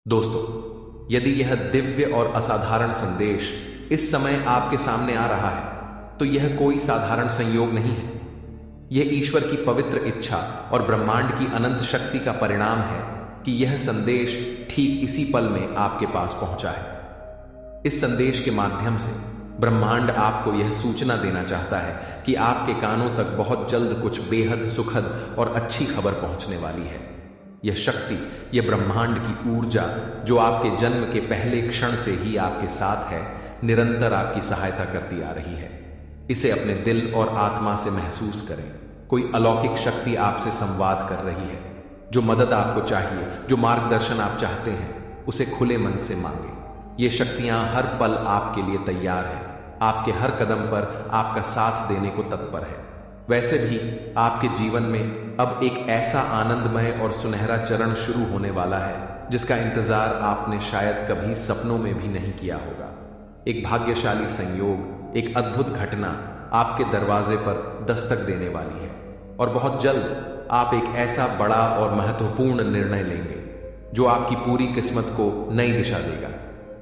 दोस्तों, यदि यह दिव्य और असाधारण संदेश इस समय आपके सामने आ रहा है तो यह कोई साधारण संयोग नहीं है। यह ईश्वर की पवित्र इच्छा और ब्रह्मांड की अनंत शक्ति का परिणाम है कि यह संदेश ठीक इसी पल में आपके पास पहुंचा है। इस संदेश के माध्यम से ब्रह्मांड आपको यह सूचना देना चाहता है कि आपके कानों तक बहुत जल्द कुछ बेहद सुखद और अच्छी खबर पहुंचने वाली है। यह शक्ति, यह ब्रह्मांड की ऊर्जा जो आपके जन्म के पहले क्षण से ही आपके साथ है, निरंतर आपकी सहायता करती आ रही है। इसे अपने दिल और आत्मा से महसूस करें। कोई अलौकिक शक्ति आपसे संवाद कर रही है। जो मदद आपको चाहिए, जो मार्गदर्शन आप चाहते हैं, उसे खुले मन से मांगे। ये शक्तियां हर पल आपके लिए तैयार हैं, आपके हर कदम पर आपका साथ देने को तत्पर है। वैसे भी आपके जीवन में अब एक ऐसा आनंदमय और सुनहरा चरण शुरू होने वाला है जिसका इंतजार आपने शायद कभी सपनों में भी नहीं किया होगा। एक भाग्यशाली संयोग, एक अद्भुत घटना आपके दरवाजे पर दस्तक देने वाली है और बहुत जल्द आप एक ऐसा बड़ा और महत्वपूर्ण निर्णय लेंगे जो आपकी पूरी किस्मत को नई दिशा देगा,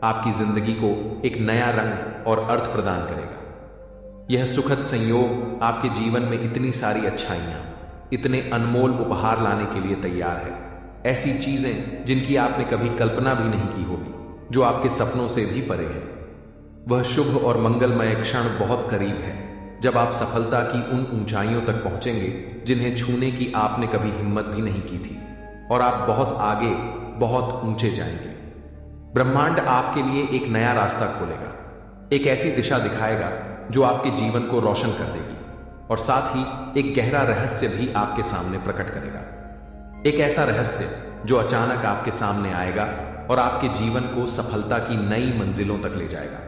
आपकी जिंदगी को एक नया रंग और अर्थ प्रदान करेगा। यह सुखद संयोग आपके जीवन में इतनी सारी अच्छाइयां, इतने अनमोल उपहार लाने के लिए तैयार है। ऐसी चीजें जिनकी आपने कभी कल्पना भी नहीं की होगी, जो आपके सपनों से भी परे है। वह शुभ और मंगलमय क्षण बहुत करीब है जब आप सफलता की उन ऊंचाइयों तक पहुंचेंगे जिन्हें छूने की आपने कभी हिम्मत भी नहीं की थी, और आप बहुत आगे, बहुत ऊंचे जाएंगे। ब्रह्मांड आपके लिए एक नया रास्ता खोलेगा, एक ऐसी दिशा दिखाएगा जो आपके जीवन को रोशन कर देगी और साथ ही एक गहरा रहस्य भी आपके सामने प्रकट करेगा। एक ऐसा रहस्य जो अचानक आपके सामने आएगा और आपके जीवन को सफलता की नई मंजिलों तक ले जाएगा।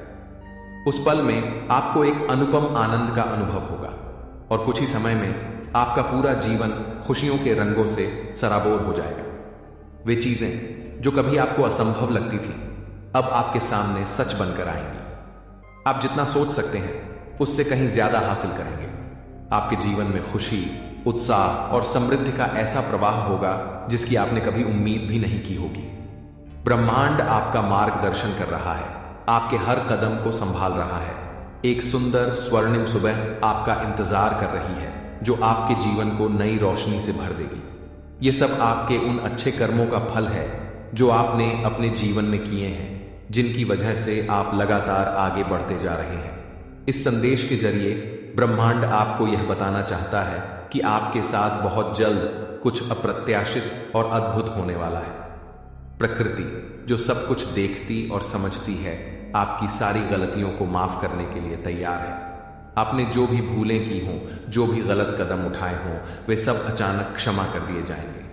उस पल में आपको एक अनुपम आनंद का अनुभव होगा और कुछ ही समय में आपका पूरा जीवन खुशियों के रंगों से सराबोर हो जाएगा। वे चीजें जो कभी आपको असंभव लगती थी, अब आपके सामने सच बनकर आएंगी। आप जितना सोच सकते हैं उससे कहीं ज्यादा हासिल करेंगे। आपके जीवन में खुशी, उत्साह और समृद्धि का ऐसा प्रवाह होगा जिसकी आपने कभी उम्मीद भी नहीं की होगी। ब्रह्मांड आपका मार्गदर्शन कर रहा है, आपके हर कदम को संभाल रहा है। एक सुंदर स्वर्णिम सुबह आपका इंतजार कर रही है जो आपके जीवन को नई रोशनी से भर देगी। यह सब आपके उन अच्छे कर्मों का फल है जो आपने अपने जीवन में किए हैं, जिनकी वजह से आप लगातार आगे बढ़ते जा रहे हैं। इस संदेश के जरिए ब्रह्मांड आपको यह बताना चाहता है कि आपके साथ बहुत जल्द कुछ अप्रत्याशित और अद्भुत होने वाला है। प्रकृति जो सब कुछ देखती और समझती है, आपकी सारी गलतियों को माफ करने के लिए तैयार है। आपने जो भी भूलें की हों, जो भी गलत कदम उठाए हों, वे सब अचानक क्षमा कर दिए जाएंगे।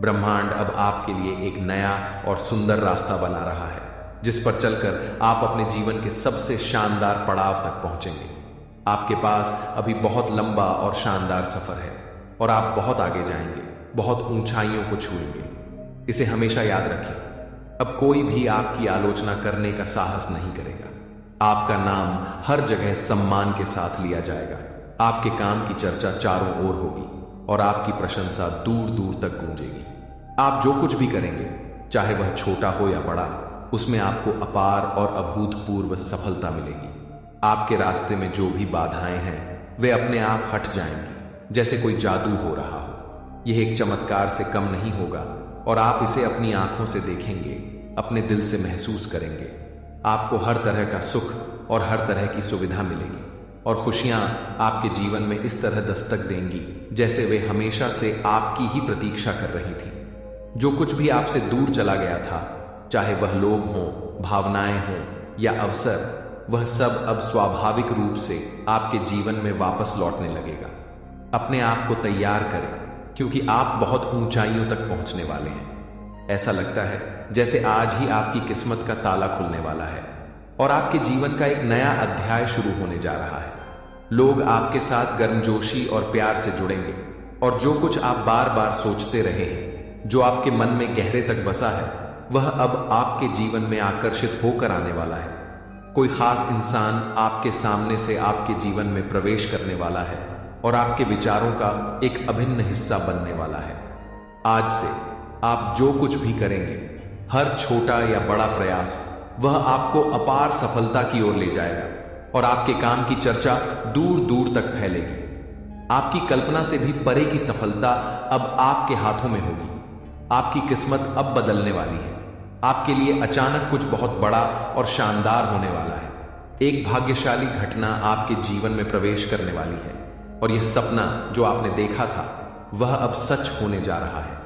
ब्रह्मांड अब आपके लिए एक नया और सुंदर रास्ता बना रहा है जिस पर चलकर आप अपने जीवन के सबसे शानदार पड़ाव तक पहुंचेंगे। आपके पास अभी बहुत लंबा और शानदार सफर है और आप बहुत आगे जाएंगे, बहुत ऊंचाइयों को छूएंगे। इसे हमेशा याद रखें, अब कोई भी आपकी आलोचना करने का साहस नहीं करेगा। आपका नाम हर जगह सम्मान के साथ लिया जाएगा। आपके काम की चर्चा चारों ओर होगी और आपकी प्रशंसा दूर दूर तक गूंजेगी। आप जो कुछ भी करेंगे, चाहे वह छोटा हो या बड़ा, उसमें आपको अपार और अभूतपूर्व सफलता मिलेगी। आपके रास्ते में जो भी बाधाएं हैं वे अपने आप हट जाएंगी, जैसे कोई जादू हो रहा हो। यह एक चमत्कार से कम नहीं होगा और आप इसे अपनी आंखों से देखेंगे, अपने दिल से महसूस करेंगे। आपको हर तरह का सुख और हर तरह की सुविधा मिलेगी और खुशियां आपके जीवन में इस तरह दस्तक देंगी जैसे वे हमेशा से आपकी ही प्रतीक्षा कर रही थी। जो कुछ भी आपसे दूर चला गया था, चाहे वह लोग हों, भावनाएं हों या अवसर, वह सब अब स्वाभाविक रूप से आपके जीवन में वापस लौटने लगेगा। अपने आप को तैयार करें क्योंकि आप बहुत ऊंचाइयों तक पहुंचने वाले हैं। ऐसा लगता है जैसे आज ही आपकी किस्मत का ताला खुलने वाला है और आपके जीवन का एक नया अध्याय शुरू होने जा रहा है। लोग आपके साथ गर्मजोशी और प्यार से जुड़ेंगे और जो कुछ आप बार बार सोचते रहे हैं, जो आपके मन में गहरे तक बसा है, वह अब आपके जीवन में आकर्षित होकर आने वाला है। कोई खास इंसान आपके सामने से आपके जीवन में प्रवेश करने वाला है और आपके विचारों का एक अभिन्न हिस्सा बनने वाला है। आज से आप जो कुछ भी करेंगे, हर छोटा या बड़ा प्रयास वह आपको अपार सफलता की ओर ले जाएगा और आपके काम की चर्चा दूर दूर तक फैलेगी। आपकी कल्पना से भी परे की सफलता अब आपके हाथों में होगी। आपकी किस्मत अब बदलने वाली है। आपके लिए अचानक कुछ बहुत बड़ा और शानदार होने वाला है। एक भाग्यशाली घटना आपके जीवन में प्रवेश करने वाली है और यह सपना जो आपने देखा था वह अब सच होने जा रहा है।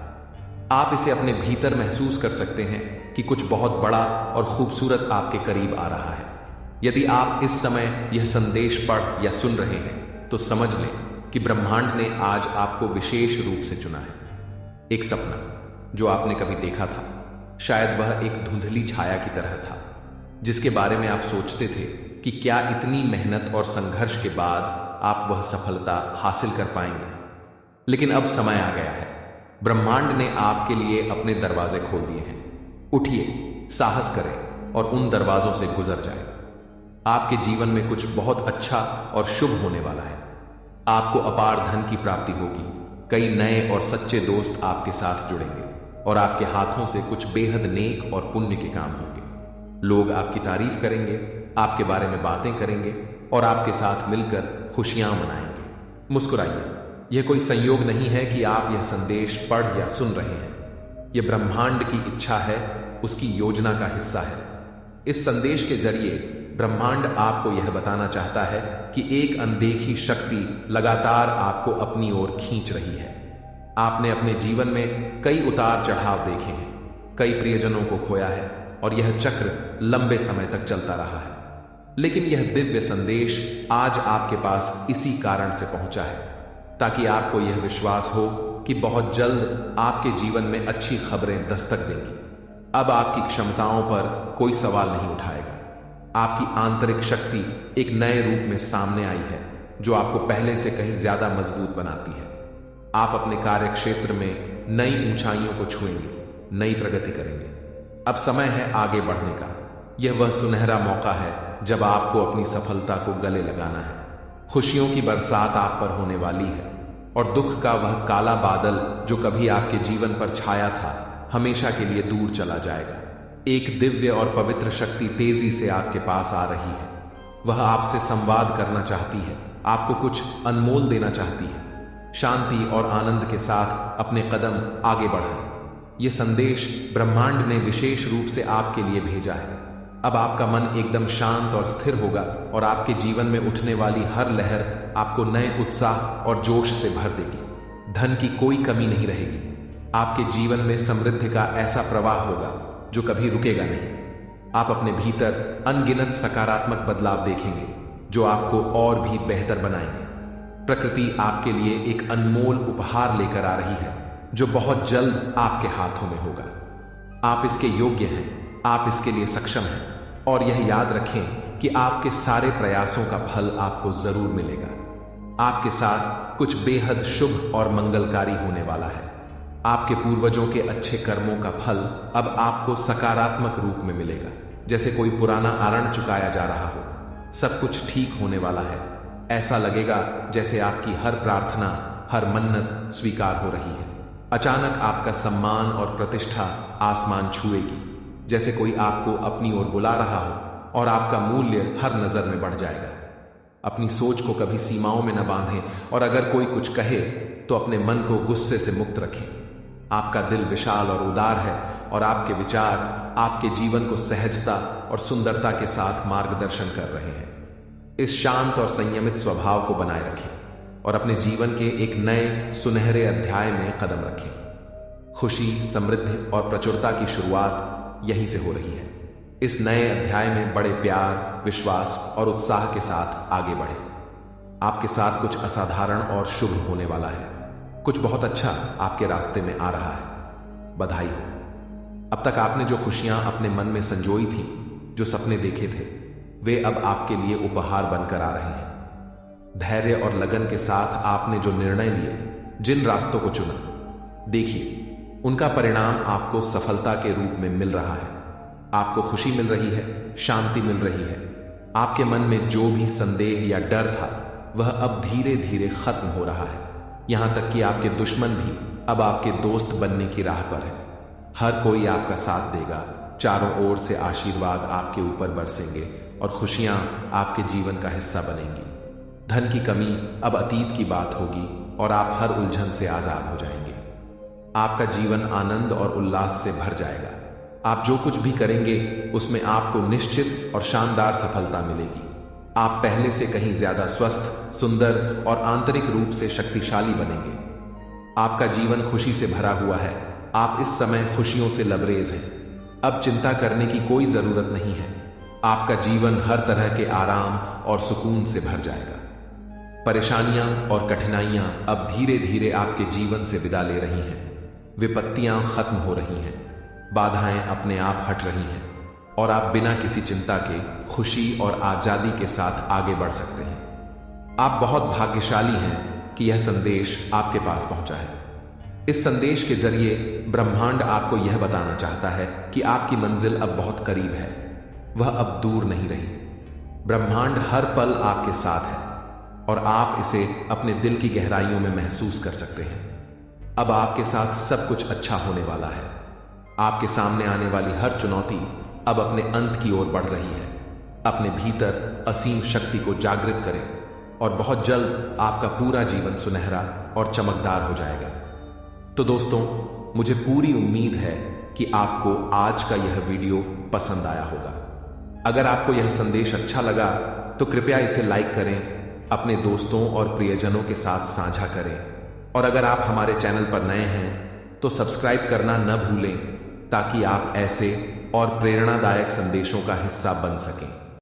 आप इसे अपने भीतर महसूस कर सकते हैं कि कुछ बहुत बड़ा और खूबसूरत आपके करीब आ रहा है। यदि आप इस समय यह संदेश पढ़ या सुन रहे हैं तो समझ लें कि ब्रह्मांड ने आज आपको विशेष रूप से चुना है। एक सपना जो आपने कभी देखा था, शायद वह एक धुंधली छाया की तरह था जिसके बारे में आप सोचते थे कि क्या इतनी मेहनत और संघर्ष के बाद आप वह सफलता हासिल कर पाएंगे। लेकिन अब समय आ गया है। ब्रह्मांड ने आपके लिए अपने दरवाजे खोल दिए हैं। उठिए, साहस करें और उन दरवाजों से गुजर जाएं। आपके जीवन में कुछ बहुत अच्छा और शुभ होने वाला है। आपको अपार धन की प्राप्ति होगी। कई नए और सच्चे दोस्त आपके साथ जुड़ेंगे और आपके हाथों से कुछ बेहद नेक और पुण्य के काम होंगे। लोग आपकी तारीफ करेंगे, आपके बारे में बातें करेंगे और आपके साथ मिलकर खुशियां मनाएंगे। मुस्कुराइए। यह कोई संयोग नहीं है कि आप यह संदेश पढ़ या सुन रहे हैं। यह ब्रह्मांड की इच्छा है, उसकी योजना का हिस्सा है। इस संदेश के जरिए ब्रह्मांड आपको यह बताना चाहता है कि एक अनदेखी शक्ति लगातार आपको अपनी ओर खींच रही है। आपने अपने जीवन में कई उतार चढ़ाव देखे हैं, कई प्रियजनों को खोया है और यह चक्र लंबे समय तक चलता रहा है। लेकिन यह दिव्य संदेश आज आपके पास इसी कारण से पहुंचा है ताकि आपको यह विश्वास हो कि बहुत जल्द आपके जीवन में अच्छी खबरें दस्तक देंगी। अब आपकी क्षमताओं पर कोई सवाल नहीं उठाएगा। आपकी आंतरिक शक्ति एक नए रूप में सामने आई है जो आपको पहले से कहीं ज्यादा मजबूत बनाती है। आप अपने कार्य क्षेत्र में नई ऊंचाइयों को छुएंगे, नई प्रगति करेंगे। अब समय है आगे बढ़ने का। यह वह सुनहरा मौका है जब आपको अपनी सफलता को गले लगाना है। खुशियों की बरसात आप पर होने वाली है और दुख का वह काला बादल जो कभी आपके जीवन पर छाया था हमेशा के लिए दूर चला जाएगा। एक दिव्य और पवित्र शक्ति तेजी से आपके पास आ रही है। वह आपसे संवाद करना चाहती है, आपको कुछ अनमोल देना चाहती है। शांति और आनंद के साथ अपने कदम आगे बढ़ाएं। यह संदेश ब्रह्मांड ने विशेष रूप से आपके लिए भेजा है। अब आपका मन एकदम शांत और स्थिर होगा और आपके जीवन में उठने वाली हर लहर आपको नए उत्साह और जोश से भर देगी। धन की कोई कमी नहीं रहेगी। आपके जीवन में समृद्धि का ऐसा प्रवाह होगा जो कभी रुकेगा नहीं। आप अपने भीतर अनगिनत सकारात्मक बदलाव देखेंगे जो आपको और भी बेहतर बनाएंगे। प्रकृति आपके लिए एक अनमोल उपहार लेकर आ रही है जो बहुत जल्द आपके हाथों में होगा। आप इसके योग्य हैं, आप इसके लिए सक्षम हैं और यह याद रखें कि आपके सारे प्रयासों का फल आपको जरूर मिलेगा। आपके साथ कुछ बेहद शुभ और मंगलकारी होने वाला है। आपके पूर्वजों के अच्छे कर्मों का फल अब आपको सकारात्मक रूप में मिलेगा, जैसे कोई पुराना आरण चुकाया जा रहा हो। सब कुछ ठीक होने वाला है। ऐसा लगेगा जैसे आपकी हर प्रार्थना, हर मन्नत स्वीकार हो रही है। अचानक आपका सम्मान और प्रतिष्ठा आसमान छुएगी, जैसे कोई आपको अपनी ओर बुला रहा हो और आपका मूल्य हर नजर में बढ़ जाएगा। अपनी सोच को कभी सीमाओं में न बांधें और अगर कोई कुछ कहे तो अपने मन को गुस्से से मुक्त रखें। आपका दिल विशाल और उदार है और आपके विचार आपके जीवन को सहजता और सुंदरता के साथ मार्गदर्शन कर रहे हैं। इस शांत और संयमित स्वभाव को बनाए रखें और अपने जीवन के एक नए सुनहरे अध्याय में कदम रखें। खुशी, समृद्धि और प्रचुरता की शुरुआत यहीं से हो रही है। इस नए अध्याय में बड़े प्यार, विश्वास और उत्साह के साथ आगे बढ़ें। आपके साथ कुछ असाधारण और शुभ होने वाला है। कुछ बहुत अच्छा आपके रास्ते में आ रहा है। बधाई हो। अब तक आपने जो खुशियां अपने मन में संजोई थी, जो सपने देखे थे, वे अब आपके लिए उपहार बनकर आ रहे हैं। धैर्य और लगन के साथ आपने जो निर्णय लिए, जिन रास्तों को चुना, देखिए उनका परिणाम आपको सफलता के रूप में मिल रहा है। आपको खुशी मिल रही है, शांति मिल रही है। आपके मन में जो भी संदेह या डर था वह अब धीरे धीरे खत्म हो रहा है। यहां तक कि आपके दुश्मन भी अब आपके दोस्त बनने की राह पर है। हर कोई आपका साथ देगा, चारों ओर से आशीर्वाद आपके ऊपर बरसेंगे और खुशियां आपके जीवन का हिस्सा बनेंगी। धन की कमी अब अतीत की बात होगी और आप हर उलझन से आजाद हो जाएंगे। आपका जीवन आनंद और उल्लास से भर जाएगा। आप जो कुछ भी करेंगे उसमें आपको निश्चित और शानदार सफलता मिलेगी। आप पहले से कहीं ज्यादा स्वस्थ, सुंदर और आंतरिक रूप से शक्तिशाली बनेंगे। आपका जीवन खुशी से भरा हुआ है। आप इस समय खुशियों से लबरेज हैं। अब चिंता करने की कोई जरूरत नहीं है। आपका जीवन हर तरह के आराम और सुकून से भर जाएगा। परेशानियां और कठिनाइयां अब धीरे धीरे आपके जीवन से विदा ले रही हैं। विपत्तियां खत्म हो रही हैं। बाधाएं अपने आप हट रही हैं और आप बिना किसी चिंता के खुशी और आजादी के साथ आगे बढ़ सकते हैं। आप बहुत भाग्यशाली हैं कि यह संदेश आपके पास पहुंचा है। इस संदेश के जरिए ब्रह्मांड आपको यह बताना चाहता है कि आपकी मंजिल अब बहुत करीब है, वह अब दूर नहीं रही। ब्रह्मांड हर पल आपके साथ है और आप इसे अपने दिल की गहराइयों में महसूस कर सकते हैं। अब आपके साथ सब कुछ अच्छा होने वाला है। आपके सामने आने वाली हर चुनौती अब अपने अंत की ओर बढ़ रही है। अपने भीतर असीम शक्ति को जागृत करें और बहुत जल्द आपका पूरा जीवन सुनहरा और चमकदार हो जाएगा। तो दोस्तों, मुझे पूरी उम्मीद है कि आपको आज का यह वीडियो पसंद आया होगा। अगर आपको यह संदेश अच्छा लगा तो कृपया इसे लाइक करें, अपने दोस्तों और प्रियजनों के साथ साझा करें और अगर आप हमारे चैनल पर नए हैं तो सब्सक्राइब करना न भूलें ताकि आप ऐसे और प्रेरणादायक संदेशों का हिस्सा बन सकें।